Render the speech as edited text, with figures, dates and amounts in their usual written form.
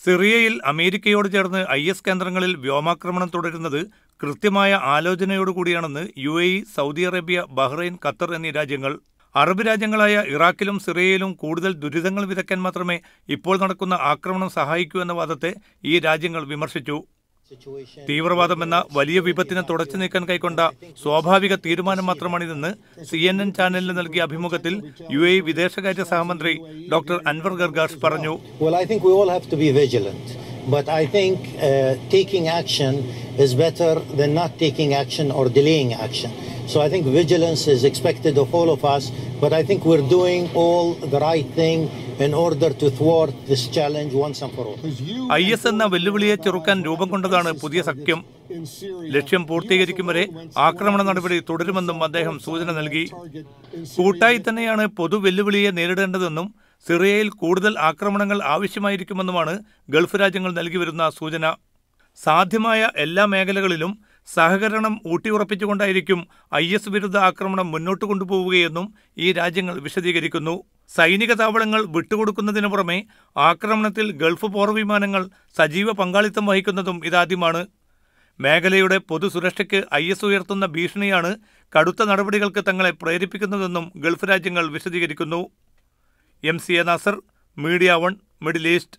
സിറിയയിൽ അമേരിക്കയോട് ചേർന്ന് IS കേന്ദ്രങ്ങളിൽ വ്യോമാക്രമണം തുടരുന്നത് കൃത്യമായ ആലോചനയോടുകൂടിയാണെന്ന് UAE, Saudi Arabia, Bahrain, Qatar എന്നീ രാജ്യങ്ങൾ. അറബ് രാജ്യങ്ങളായ ഇറാഖിലും സിറിയയിലും കൂടുതൽ ദുരിതങ്ങൾ വിതയ്ക്കാൻ മാത്രമേ ഇപ്പോൾ നടക്കുന്ന ആക്രമണം സഹായിക്കൂ എന്ന വാദത്തെ ഈ രാജ്യങ്ങൾ വിമർശിച്ചു. തീവ്രവാദം എന്ന വലിയ വിപത്തിനെ തുടച്ചു നീക്കാൻ കൈക്കൊണ്ട സ്വാഭാവിക തീരുമാനം മാത്രമാണിതെന്ന് CNN ചാനലിന് നൽകിയ അഭിമുഖത്തിൽ UAE വിദേശകാര്യ സഹമന്ത്രി ഡോക്ടർ അൻവർ ഗർഗാഷ് പറഞ്ഞു. But I think taking action is better than not taking action or delaying action. So I think vigilance is expected of all of us, but I think we're doing all the right thing in order to thwart this challenge once and for all. IS എന്ന വെല്ലുവിളിയെ ചെറുക്കാൻ രൂപം കൊണ്ടതാണ് പുതിയ സഖ്യം. ലക്ഷ്യം പൂർത്തീകരിക്കും വരെ ആക്രമണ നടപടി തുടരുമെന്നും അദ്ദേഹം സൂചന നൽകി. കൂട്ടായി തന്നെയാണ് പൊതു വെല്ലുവിളിയെ നേരിടേണ്ടതെന്നും സിറിയയിൽ കൂടുതൽ ആക്രമണങ്ങൾ ആവശ്യമായിരിക്കുമെന്നുമാണ് ഗൾഫ് രാജ്യങ്ങൾ നൽകിവരുന്ന സൂചന. സാധ്യമായ എല്ലാ മേഖലകളിലും സഹകരണം ഊട്ടിയുറപ്പിച്ചുകൊണ്ടായിരിക്കും IS വിരുദ്ധ ആക്രമണം മുന്നോട്ട് കൊണ്ടുപോവുകയെന്നും ഈ രാജ്യങ്ങൾ വിശദീകരിക്കുന്നു. സൈനിക താവളങ്ങൾ വിട്ടുകൊടുക്കുന്നതിനു പുറമെ ആക്രമണത്തിൽ ഗൾഫ് പോർവിമാനങ്ങൾ സജീവ പങ്കാളിത്തം വഹിക്കുന്നതും ഇതാദ്യമാണ്. മേഖലയുടെ പൊതുസുരക്ഷയ്ക്ക് IS ഉയർത്തുന്ന ഭീഷണിയാണ് കടുത്ത നടപടികൾക്ക് തങ്ങളെ പ്രേരിപ്പിക്കുന്നതെന്നും ഗൾഫ് രാജ്യങ്ങൾ വിശദീകരിക്കുന്നു. MCA Nasser, media 1, middle east.